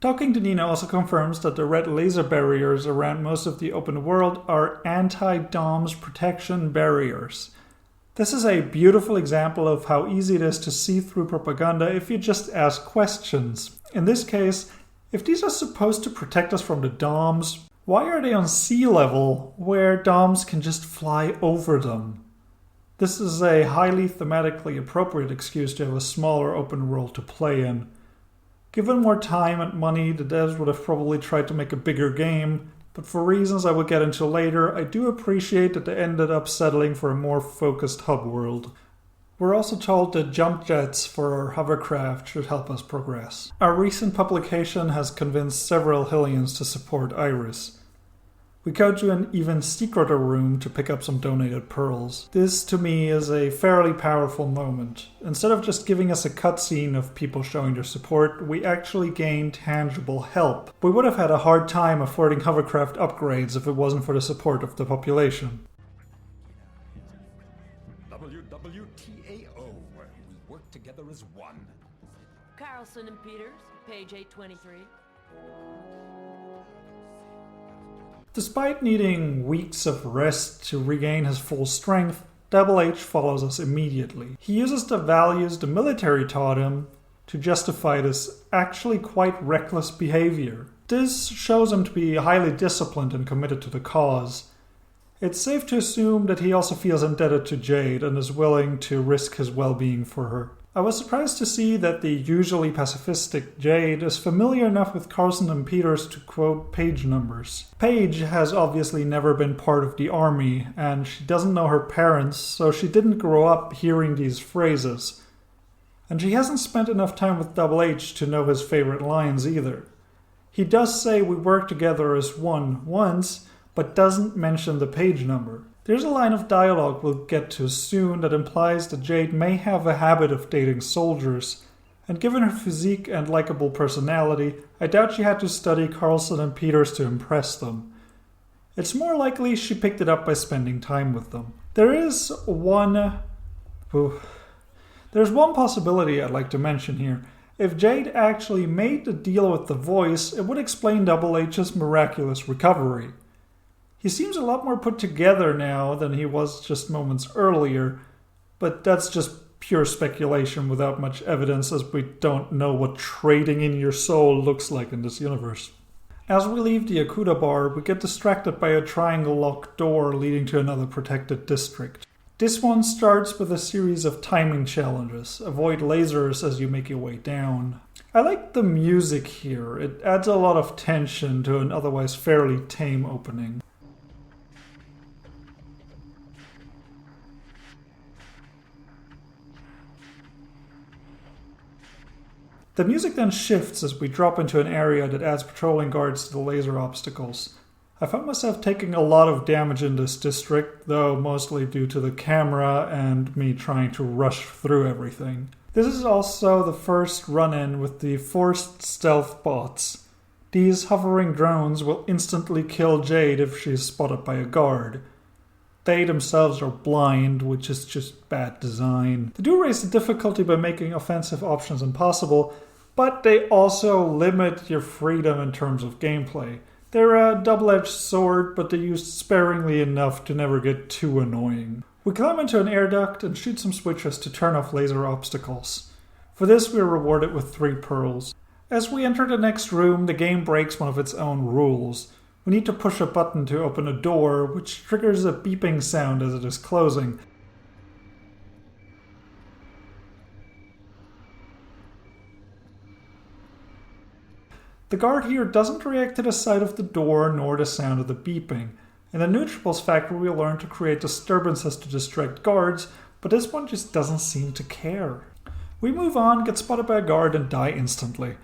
Talking to Nina also confirms that the red laser barriers around most of the open world are anti-DOMS protection barriers. This is a beautiful example of how easy it is to see through propaganda if you just ask questions. In this case, if these are supposed to protect us from the DOMs, why are they on sea level where DOMs can just fly over them? This is a highly thematically appropriate excuse to have a smaller open world to play in. Given more time and money, the devs would have probably tried to make a bigger game, but for reasons I will get into later, I do appreciate that they ended up settling for a more focused hub world. We're also told that jump jets for our hovercraft should help us progress. Our recent publication has convinced several Hylians to support Iris. We go to an even secreter room to pick up some donated pearls. This, to me, is a fairly powerful moment. Instead of just giving us a cutscene of people showing their support, we actually gain tangible help. We would have had a hard time affording hovercraft upgrades if it wasn't for the support of the population. WWTAO, where we work together as one. Carlson and Peters, page 823. Despite needing weeks of rest to regain his full strength, Double H follows us immediately. He uses the values the military taught him to justify this actually quite reckless behavior. This shows him to be highly disciplined and committed to the cause. It's safe to assume that he also feels indebted to Jade and is willing to risk his well-being for her. I was surprised to see that the usually pacifistic Jade is familiar enough with Carlson and Peters to quote page numbers. Paige has obviously never been part of the army, and she doesn't know her parents, so she didn't grow up hearing these phrases. And she hasn't spent enough time with Double H to know his favorite lines either. He does say we work together as one once, but doesn't mention the page number. There's a line of dialogue we'll get to soon that implies that Jade may have a habit of dating soldiers, and given her physique and likable personality, I doubt she had to study Carlson and Peters to impress them. It's more likely she picked it up by spending time with them. There's one possibility I'd like to mention here. If Jade actually made the deal with the voice, it would explain Double H's miraculous recovery. He seems a lot more put together now than he was just moments earlier, but that's just pure speculation without much evidence, as we don't know what trading in your soul looks like in this universe. As we leave the Akuda bar, we get distracted by a triangle-locked door leading to another protected district. This one starts with a series of timing challenges. Avoid lasers as you make your way down. I like the music here. It adds a lot of tension to an otherwise fairly tame opening. The music then shifts as we drop into an area that adds patrolling guards to the laser obstacles. I found myself taking a lot of damage in this district, though mostly due to the camera and me trying to rush through everything. This is also the first run-in with the forced stealth bots. These hovering drones will instantly kill Jade if she is spotted by a guard. They themselves are blind, which is just bad design. They do raise the difficulty by making offensive options impossible, but they also limit your freedom in terms of gameplay. They're a double-edged sword, but they're used sparingly enough to never get too annoying. We climb into an air duct and shoot some switches to turn off laser obstacles. For this, we are rewarded with 3 pearls. As we enter the next room, the game breaks one of its own rules. We need to push a button to open a door, which triggers a beeping sound as it is closing. The guard here doesn't react to the sight of the door nor the sound of the beeping. In the Neutrables factory we learn to create disturbances to distract guards, but this one just doesn't seem to care. We move on, get spotted by a guard, and die instantly.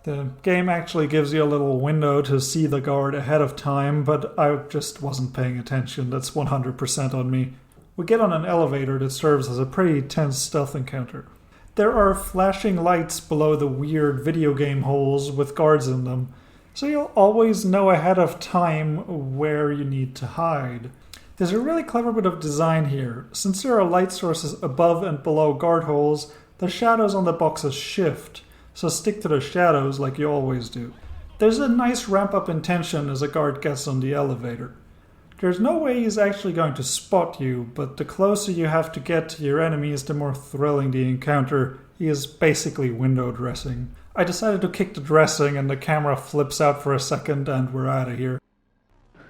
The game actually gives you a little window to see the guard ahead of time, but I just wasn't paying attention. That's 100% on me. We get on an elevator that serves as a pretty tense stealth encounter. There are flashing lights below the weird video game holes with guards in them, so you'll always know ahead of time where you need to hide. There's a really clever bit of design here. Since there are light sources above and below guard holes, the shadows on the boxes shift, so stick to the shadows like you always do. There's a nice ramp up in tension as a guard gets on the elevator. There's no way he's actually going to spot you, but the closer you have to get to your enemies, the more thrilling the encounter. He is basically window dressing. I decided to kick the dressing and the camera flips out for a second and we're out of here.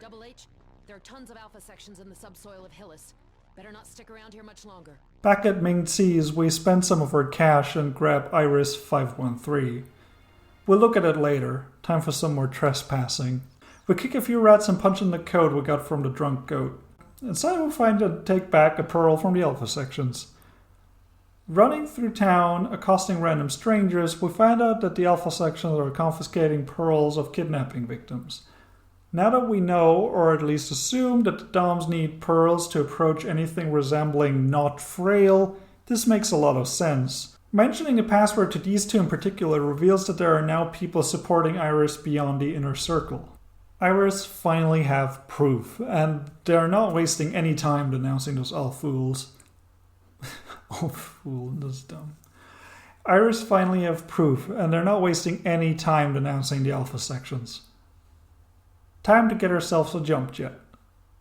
Double H, there are tons of alpha sections in the subsoil of Hillis. Better not stick around here much longer. Back at Ming Tsi's, we spend some of our cash and grab Iris 513. We'll look at it later. Time for some more trespassing. We kick a few rats and punch in the code we got from the drunk goat. Inside we'll find and take back a pearl from the alpha sections. Running through town, accosting random strangers, we find out that the alpha sections are confiscating pearls of kidnapping victims. Now that we know, or at least assume, that the DOMs need pearls to approach anything resembling not frail, this makes a lot of sense. Mentioning the password to these two in particular reveals that there are now people supporting Iris beyond the inner circle. Iris finally have proof, and they're not wasting any time denouncing those all fools. All fool, that's dumb. Iris finally have proof, and they're not wasting any time denouncing the alpha sections. Time to get ourselves a jump jet.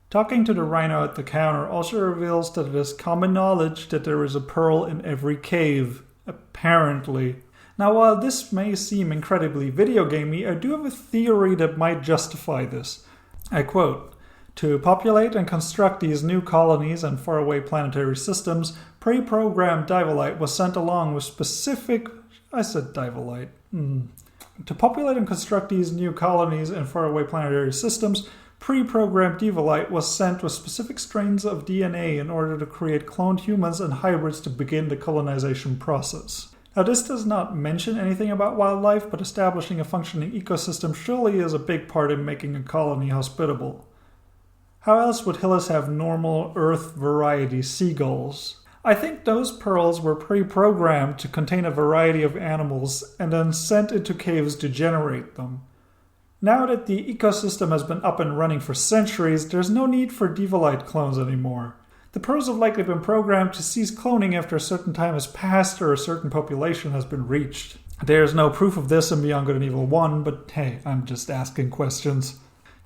Talking to the rhino at the counter also reveals that it is common knowledge that there is a pearl in every cave. Apparently. Now, while this may seem incredibly video gamey, I do have a theory that might justify this. I quote, "To populate and construct these new colonies and faraway planetary systems, pre-programmed Divolite was sent along with specific..." I said Divolite. To populate and construct these new colonies and faraway planetary systems, pre-programmed Divolite was sent with specific strains of DNA in order to create cloned humans and hybrids to begin the colonization process. Now, this does not mention anything about wildlife, but establishing a functioning ecosystem surely is a big part in making a colony hospitable. How else would Hillis have normal Earth variety seagulls? I think those pearls were pre-programmed to contain a variety of animals and then sent into caves to generate them. Now that the ecosystem has been up and running for centuries, there's no need for Divolite clones anymore. The pearls have likely been programmed to cease cloning after a certain time has passed or a certain population has been reached. There's no proof of this in Beyond Good and Evil 1, but hey, I'm just asking questions.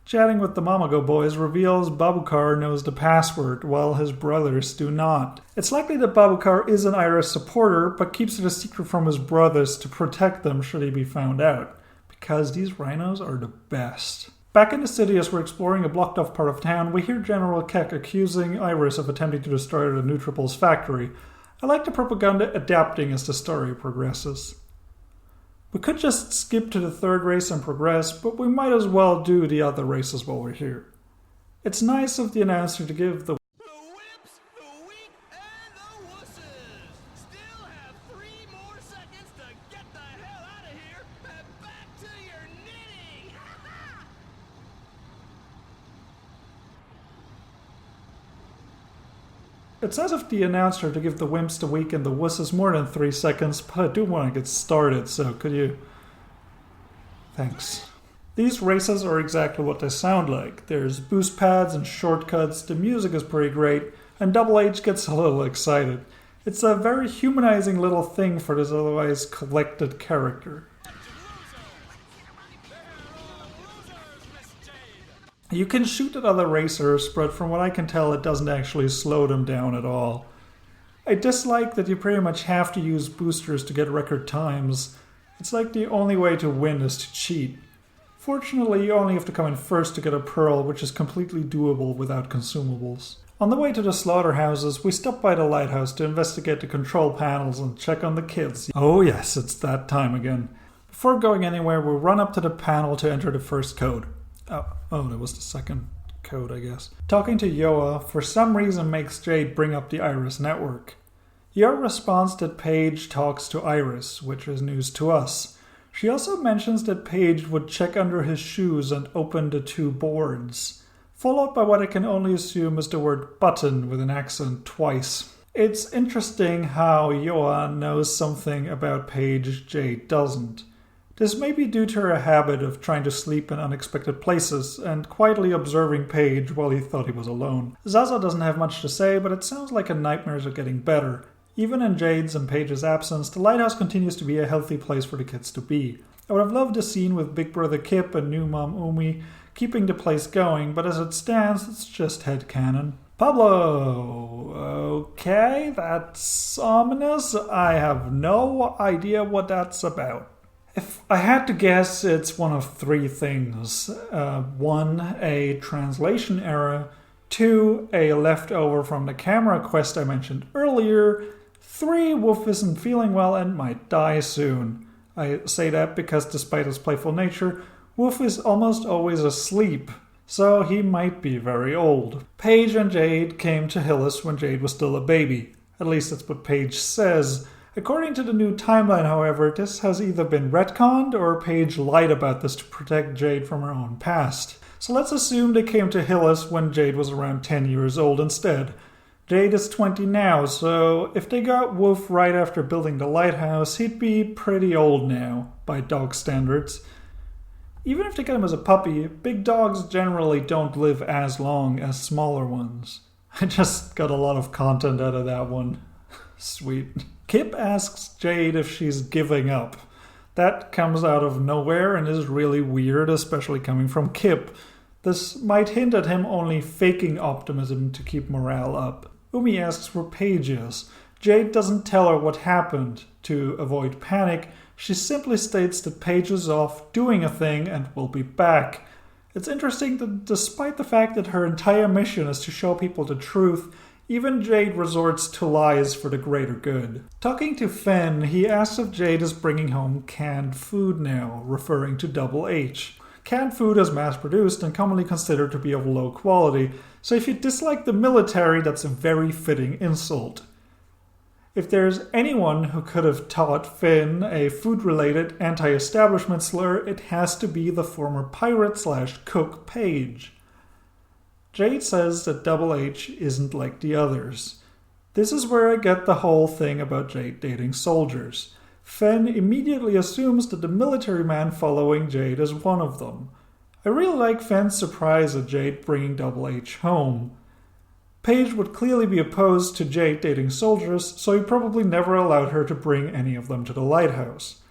Chatting with the Mamago boys reveals Babukar knows the password, while his brothers do not. It's likely that Babukar is an Iris supporter, but keeps it a secret from his brothers to protect them should he be found out. Because these rhinos are the best. Back in the city, as we're exploring a blocked-off part of town, we hear General Keck accusing Iris of attempting to destroy the Nutriples factory. I like the propaganda adapting as the story progresses. We could just skip to the third race and progress, but we might as well do the other races while we're here. It's nice of the announcer to give the whips, the weak, and the wusses still have 3 more seconds to get the hell out of here and back to your knitting! It's as if the announcer to give the wimps, the weak, and the wusses more than 3 seconds, but I do want to get started, so could you... Thanks. These races are exactly what they sound like. There's boost pads and shortcuts, the music is pretty great, and Double H gets a little excited. It's a very humanizing little thing for this otherwise collected character. You can shoot at other racers, but from what I can tell, it doesn't actually slow them down at all. I dislike that you pretty much have to use boosters to get record times. It's like the only way to win is to cheat. Fortunately, you only have to come in first to get a pearl, which is completely doable without consumables. On the way to the slaughterhouses, we stop by the lighthouse to investigate the control panels and check on the kids. Oh yes, it's that time again. Before going anywhere, we run up to the panel to enter the first code. Oh, that was the second code, I guess. Talking to Yoa, for some reason makes Jade bring up the Iris network. Yoa responds that Paige talks to Iris, which is news to us. She also mentions that Paige would check under his shoes and open the 2 boards, followed by what I can only assume is the word button with an accent twice. It's interesting how Yoa knows something about Paige Jade doesn't. This may be due to her habit of trying to sleep in unexpected places and quietly observing Paige while he thought he was alone. Zaza doesn't have much to say, but it sounds like her nightmares are getting better. Even in Jade's and Paige's absence, the lighthouse continues to be a healthy place for the kids to be. I would have loved a scene with Big Brother Kip and new mom Umi keeping the place going, but as it stands, it's just headcanon. Pablo! Okay, that's ominous. I have no idea what that's about. If I had to guess, it's one of three things. 1, a translation error. 2, a leftover from the camera quest I mentioned earlier. 3, Wolf isn't feeling well and might die soon. I say that because despite his playful nature, Wolf is almost always asleep, so he might be very old. Paige and Jade came to Hillis when Jade was still a baby. At least that's what Paige says. According to the new timeline, however, this has either been retconned or Paige lied about this to protect Jade from her own past. So let's assume they came to Hillis when Jade was around 10 years old instead. Jade is 20 now, so if they got Wolf right after building the lighthouse, he'd be pretty old now, by dog standards. Even if they get him as a puppy, big dogs generally don't live as long as smaller ones. I just got a lot of content out of that one. Sweet. Kip asks Jade if she's giving up. That comes out of nowhere and is really weird, especially coming from Kip. This might hint at him only faking optimism to keep morale up. Umi asks where Paige is. Jade doesn't tell her what happened. To avoid panic, she simply states that Paige is off doing a thing and will be back. It's interesting that despite the fact that her entire mission is to show people the truth, even Jade resorts to lies for the greater good. Talking to Fenn, he asks if Jade is bringing home canned food now, referring to Double H. Canned food is mass-produced and commonly considered to be of low quality, so if you dislike the military, that's a very fitting insult. If there's anyone who could have taught Finn a food-related anti-establishment slur, it has to be the former pirate/cook Paige. Jade says that Double H isn't like the others. This is where I get the whole thing about Jade dating soldiers. Fenn immediately assumes that the military man following Jade is one of them. I really like Fenn's surprise at Jade bringing Double H home. Paige would clearly be opposed to Jade dating soldiers, so he probably never allowed her to bring any of them to the lighthouse.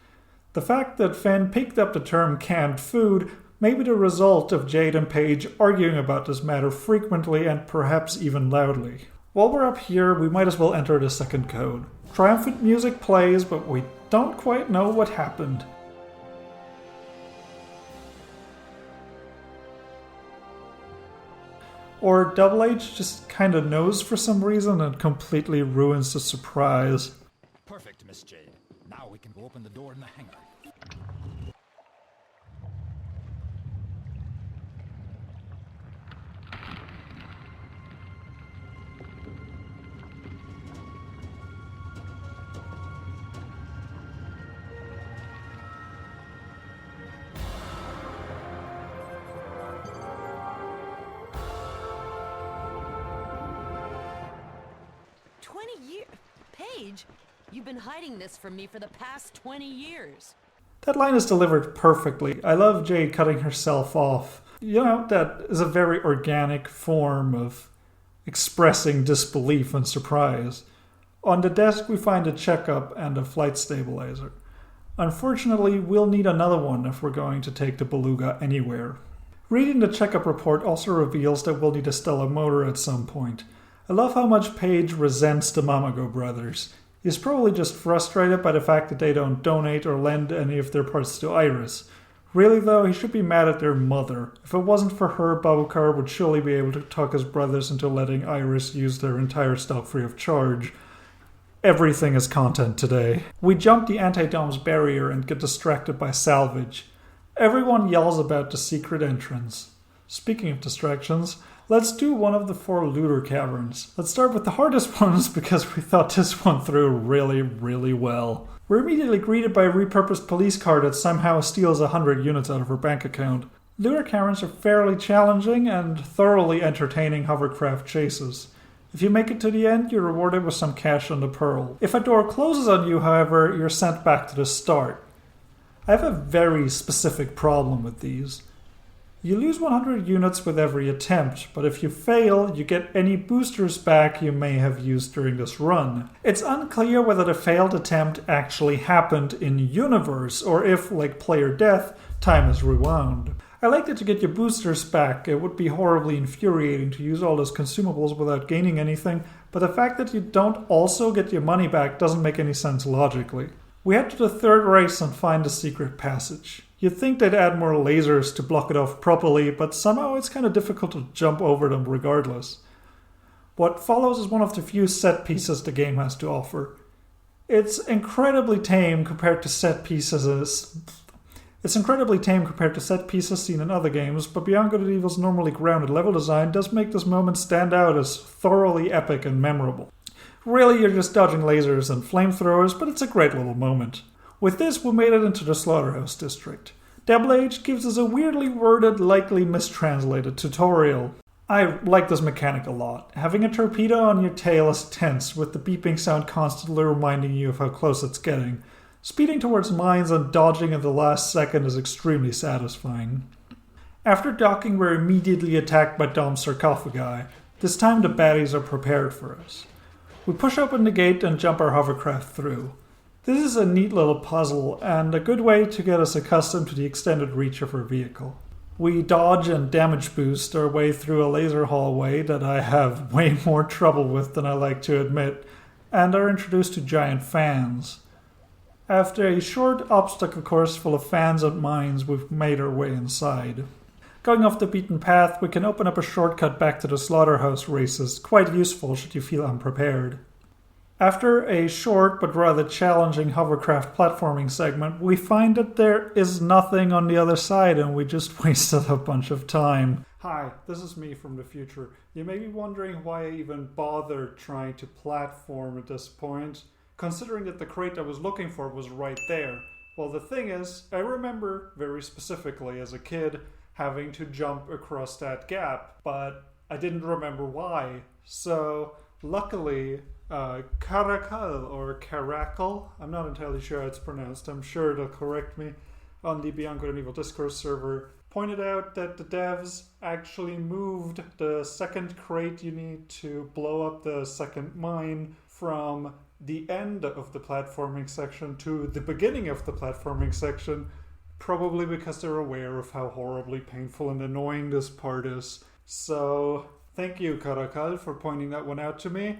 The fact that Fenn picked up the term canned food may be the result of Jade and Paige arguing about this matter frequently and perhaps even loudly. While we're up here, we might as well enter the second code. Triumphant music plays, but we don't quite know what happened. Or Double H just kinda knows for some reason and completely ruins the surprise. Perfect, Miss Jade. Now we can go open the door in the hangar. Paige, you've been hiding this from me for the past 20 years. That line is delivered perfectly. I love Jade cutting herself off. You know, that is a very organic form of expressing disbelief and surprise. On the desk we find a checkup and a flight stabilizer. Unfortunately, we'll need another one if we're going to take the Beluga anywhere. Reading the checkup report also reveals that we'll need a stellar motor at some point. I love how much Paige resents the Mamago brothers. He's probably just frustrated by the fact that they don't donate or lend any of their parts to Iris. Really though, he should be mad at their mother. If it wasn't for her, Babukar would surely be able to talk his brothers into letting Iris use their entire stock free of charge. Everything is content today. We jump the anti-dom's barrier and get distracted by salvage. Everyone yells about the secret entrance. Speaking of distractions, let's do one of the 4 looter caverns. Let's start with the hardest ones because we thought this one through really well. We're immediately greeted by a repurposed police car that somehow steals 100 units out of her bank account. Looter caverns are fairly challenging and thoroughly entertaining hovercraft chases. If you make it to the end, you're rewarded with some cash on the pearl. If a door closes on you, however, you're sent back to the start. I have a very specific problem with these. You lose 100 units with every attempt, but if you fail, you get any boosters back you may have used during this run. It's unclear whether the failed attempt actually happened in universe, or if, like player death, time is rewound. I like that you get your boosters back. It would be horribly infuriating to use all those consumables without gaining anything, but the fact that you don't also get your money back doesn't make any sense logically. We head to the third race and find a secret passage. You'd think they'd add more lasers to block it off properly, but somehow it's kind of difficult to jump over them regardless. What follows is one of the few set pieces the game has to offer. It's incredibly tame compared to set pieces seen in other games, but Beyond Good and Evil's normally grounded level design does make this moment stand out as thoroughly epic and memorable. Really, you're just dodging lasers and flamethrowers, but it's a great little moment. With this, we made it into the Slaughterhouse District. Double H gives us a weirdly worded, likely mistranslated tutorial. I like this mechanic a lot. Having a torpedo on your tail is tense, with the beeping sound constantly reminding you of how close it's getting. Speeding towards mines and dodging at the last second is extremely satisfying. After docking, we're immediately attacked by Dom's sarcophagi. This time the baddies are prepared for us. We push open the gate and jump our hovercraft through. This is a neat little puzzle, and a good way to get us accustomed to the extended reach of our vehicle. We dodge and damage boost our way through a laser hallway that I have way more trouble with than I like to admit, and are introduced to giant fans. After a short obstacle course full of fans and mines, we've made our way inside. Going off the beaten path, we can open up a shortcut back to the slaughterhouse races, quite useful should you feel unprepared. After a short but rather challenging hovercraft platforming segment, we find that there is nothing on the other side and we just wasted a bunch of time. Hi, this is me from the future. You may be wondering why I even bothered trying to platform at this point, considering that the crate I was looking for was right there. Well, the thing is, I remember very specifically as a kid having to jump across that gap, but I didn't remember why. So, luckily, Caracal or Caracal, I'm not entirely sure how it's pronounced, I'm sure they'll correct me, on the Beyond Good and Evil Discourse server, pointed out that the devs actually moved the second crate you need to blow up the second mine from the end of the platforming section to the beginning of the platforming section, probably because they're aware of how horribly painful and annoying this part is. So, thank you, Caracal, for pointing that one out to me.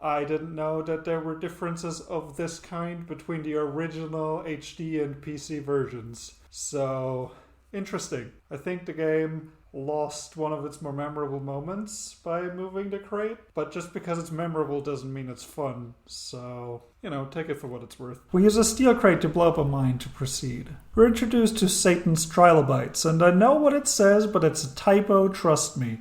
I didn't know that there were differences of this kind between the original HD and PC versions. So, interesting. I think the game lost one of its more memorable moments by moving the crate, but just because it's memorable doesn't mean it's fun. So, take it for what it's worth. We use a steel crate to blow up a mine to proceed. We're introduced to Satan's trilobites, and I know what it says, but it's a typo, trust me.